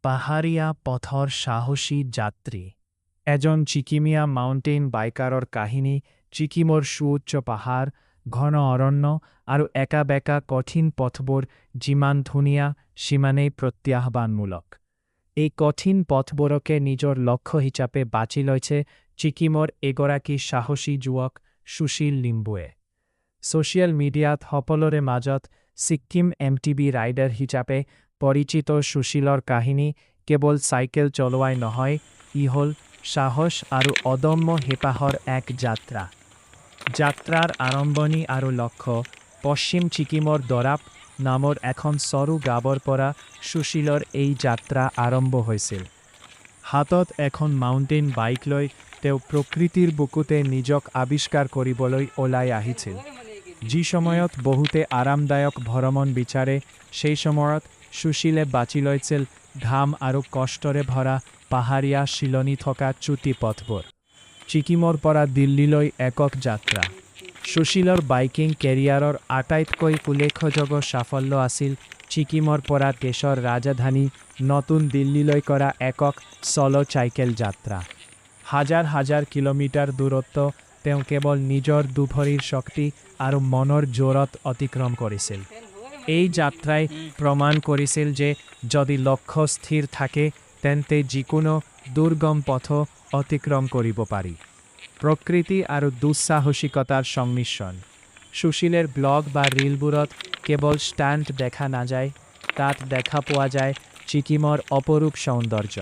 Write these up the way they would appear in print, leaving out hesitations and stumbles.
পাহাৰীয়া পথৰ সাহসী যাত্ৰী এজন ছিকিমীয়া মাউণ্টেইন বাইকাৰৰ কাহিনী ছিকিমৰ সুউচ্চ পাহাৰ ঘন অৰণ্য আৰু একা-বেকা কঠিন পথবোৰ যিমান ধুনীয়া সিমানেই প্ৰত্যাহ্বানমূলক এই কঠিন পথবোৰকে নিজৰ লক্ষ্য হিচাপে বাছি লৈছে ছিকিমৰ এগৰাকী সাহসী যুৱক সুশীল লিম্বুৱে ছ'চিয়েল মিডিয়াত সকলোৰে মাজত ছিক্কিম MTB ৰাইডাৰ হিচাপে পৰিচিত সুশীলৰ কাহিনী কেৱল চাইকেল চলোৱাই নহয় ই হ'ল সাহস আৰু অদম্য হেঁপাহৰ এক যাত্ৰা যাত্ৰাৰ আৰম্ভণি আৰু লক্ষ্য পশ্চিম ছিকিমৰ দৰাপ নামৰ এখন সৰু গাঁৱৰ পৰা সুশীলৰ এই যাত্ৰা আৰম্ভ হৈছিল হাতত এখন মাউণ্টেইন বাইক লৈ তেওঁ প্ৰকৃতিৰ বুকুতে নিজক আৱিষ্কাৰ কৰিবলৈ ওলাই আহিছিল যি সময়ত বহুতে আৰামদায়ক ভ্ৰমণ বিচাৰে সেই সময়ত সুশীলে বাছি লৈছিল ঘাম আৰু কষ্টৰে ভৰা পাহাৰীয়া শিলনি থকা চুটি পথবোৰ ছিকিমৰ পৰা দিল্লীলৈ একক যাত্ৰা সুশীলৰ বাইকিং কেৰিয়াৰৰ আটাইতকৈ উল্লেখযোগ্য সাফল্য আছিল ছিকিমৰ পৰা দেশৰ ৰাজধানী নতুন দিল্লীলৈ কৰা একক চলো চাইকেল যাত্ৰা হাজাৰ হাজাৰ কিলোমিটাৰ দূৰত্ব তেওঁ কেৱল নিজৰ দুভৰিৰ শক্তি আৰু মনৰ জোৰত অতিক্ৰম কৰিছিল এই যাত্ৰাই প্ৰমাণ কৰিছিল যে যদি লক্ষ্য স্থিৰ থাকে তেন্তে যিকোনো দুৰ্গম পথ অতিক্ৰম কৰিব পাৰি প্ৰকৃতি আৰু দুঃসাহসিকতাৰ সংমিশ্ৰণ সুশীলৰ ব্লগ বা ৰীলবোৰত কেৱল ষ্টাণ্ট দেখা নাযায় তাত দেখা পোৱা যায় ছিকিমৰ অপৰূপ সৌন্দৰ্য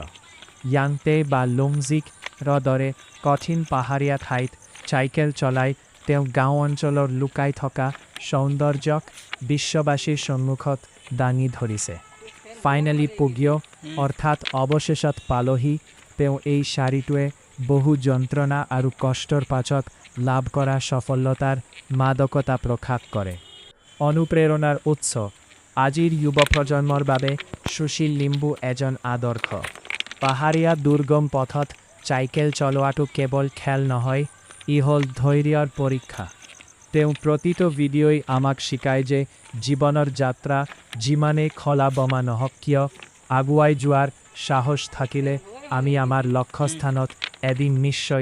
য়াংটে বা লুংজিকৰ দৰে কঠিন পাহাৰীয়া ঠাইত চাইকেল চলাই তেওঁ গাঁও অঞ্চলৰ লুকাই থকা সৌন্দৰ্যক বিশ্ববাসীৰ সন্মুখত দাঙি ধৰিছে ফাইনেলি পুগিঅ অৰ্থাৎ অৱশেষত পালহি তেওঁ এই শাৰীটোৱে বহু যন্ত্ৰণা আৰু কষ্টৰ পাছত লাভ কৰা সফলতাৰ মাদকতা প্ৰকাশ কৰে অনুপ্ৰেৰণাৰ উৎস আজিৰ যুৱ প্ৰজন্মৰ বাবে সুশীল লিম্বু এজন আদৰ্শ পাহাৰীয়া দুৰ্গম পথত চাইকেল চলোৱাটো কেৱল খেল নহয় ই হ'ল ধৈৰ্যৰ পৰীক্ষা তেওঁ প্ৰতিটো ভিডিঅ'ই আমাক শিকায় যে জীৱনৰ যাত্ৰা যিমানেই খোলা বোমা নহওক কিয় আগুৱাই যোৱাৰ সাহস থাকিলে আমি আমাৰ লক্ষ্যস্থানত এদিন নিশ্চয়